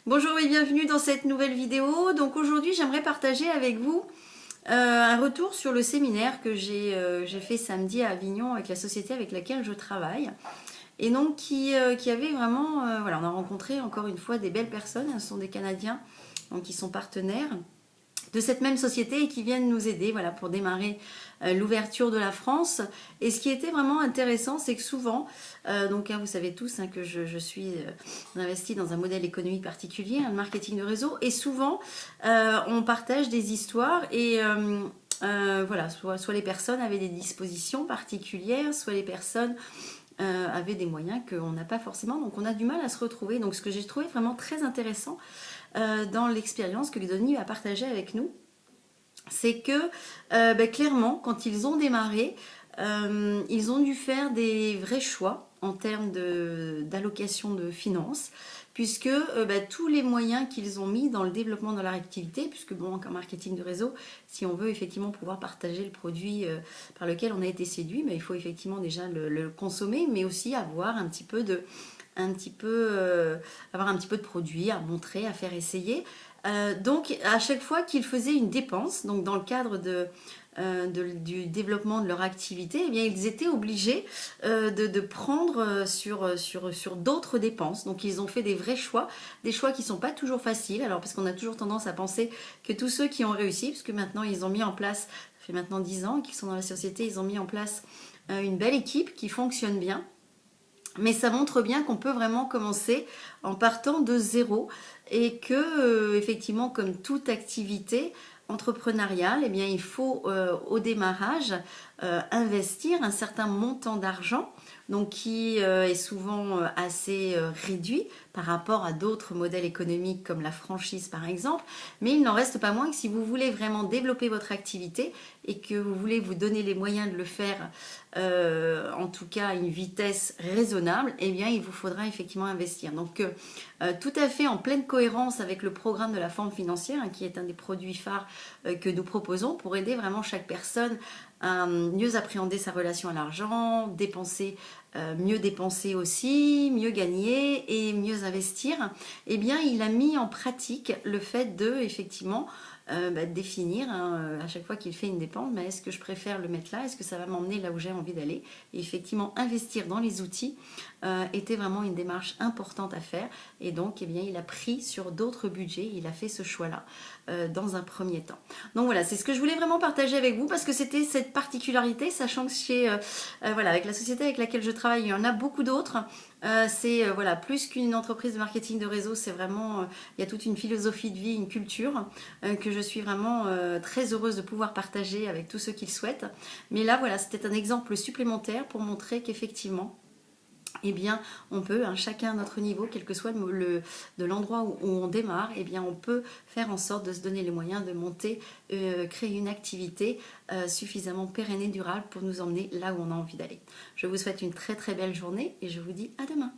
Bonjour et bienvenue dans cette nouvelle vidéo. Donc aujourd'hui j'aimerais partager avec vous un retour sur le séminaire que j'ai fait samedi à Avignon avec la société avec laquelle je travaille. Et donc qui avait vraiment, voilà, on a rencontré encore une fois des belles personnes, ce sont des Canadiens donc qui sont partenaires de cette même société et qui viennent nous aider, voilà, pour démarrer l'ouverture de la France. Et ce qui était vraiment intéressant, c'est que souvent, donc vous savez tous que je suis investie dans un modèle économique particulier, le marketing de réseau, et souvent on partage des histoires et voilà, soit les personnes avaient des dispositions particulières, soit les personnes avaient des moyens qu'on n'a pas forcément, donc on a du mal à se retrouver. Donc ce que j'ai trouvé vraiment très intéressant dans l'expérience que Denis a partagée avec nous, c'est que clairement, quand ils ont démarré, ils ont dû faire des vrais choix en termes d'allocation de finances, puisque tous les moyens qu'ils ont mis dans le développement de leur activité, puisque bon, en marketing de réseau, si on veut effectivement pouvoir partager le produit par lequel on a été séduit, il faut effectivement déjà le consommer, mais aussi avoir un petit peu de produit à montrer, à faire essayer. Donc à chaque fois qu'ils faisaient une dépense, donc dans le cadre du développement de leur activité, eh bien, ils étaient obligés de prendre sur d'autres dépenses. Donc ils ont fait des vrais choix, des choix qui ne sont pas toujours faciles. Alors parce qu'on a toujours tendance à penser que tous ceux qui ont réussi, parce que maintenant ils ont mis en place, ça fait maintenant 10 ans qu'ils sont dans la société, ils ont mis en place une belle équipe qui fonctionne bien. Mais ça montre bien qu'on peut vraiment commencer en partant de zéro et que, effectivement, comme toute activité entrepreneuriale, eh bien, il faut au démarrage investir un certain montant d'argent, donc qui est souvent assez réduit par rapport à d'autres modèles économiques comme la franchise par exemple, mais il n'en reste pas moins que si vous voulez vraiment développer votre activité et que vous voulez vous donner les moyens de le faire en tout cas à une vitesse raisonnable, eh bien il vous faudra effectivement investir. Donc tout à fait en pleine cohérence avec le programme de la forme financière, qui est un des produits phares que nous proposons pour aider vraiment chaque personne à mieux appréhender sa relation à l'argent, mieux dépenser aussi, mieux gagner et mieux investir. Eh bien, il a mis en pratique le fait de, effectivement, définir à chaque fois qu'il fait une dépense, est-ce que je préfère le mettre là, est-ce que ça va m'emmener là où j'ai envie d'aller. Et effectivement, investir dans les outils était vraiment une démarche importante à faire. Et donc, eh bien, il a pris sur d'autres budgets, il a fait ce choix-là dans un premier temps. Donc voilà, c'est ce que je voulais vraiment partager avec vous parce que c'était cette particularité, sachant que chez, voilà, avec la société avec laquelle je travaille, il y en a beaucoup d'autres. C'est voilà, plus qu'une entreprise de marketing de réseau, c'est vraiment, il y a toute une philosophie de vie, une culture que je suis vraiment très heureuse de pouvoir partager avec tous ceux qui le souhaitent. Mais là, voilà, c'était un exemple supplémentaire pour montrer qu'effectivement, eh bien, on peut, chacun à notre niveau, quel que soit de l'endroit où on démarre, eh bien, on peut faire en sorte de se donner les moyens de monter, créer une activité suffisamment pérenne et durable pour nous emmener là où on a envie d'aller. Je vous souhaite une très très belle journée et je vous dis à demain.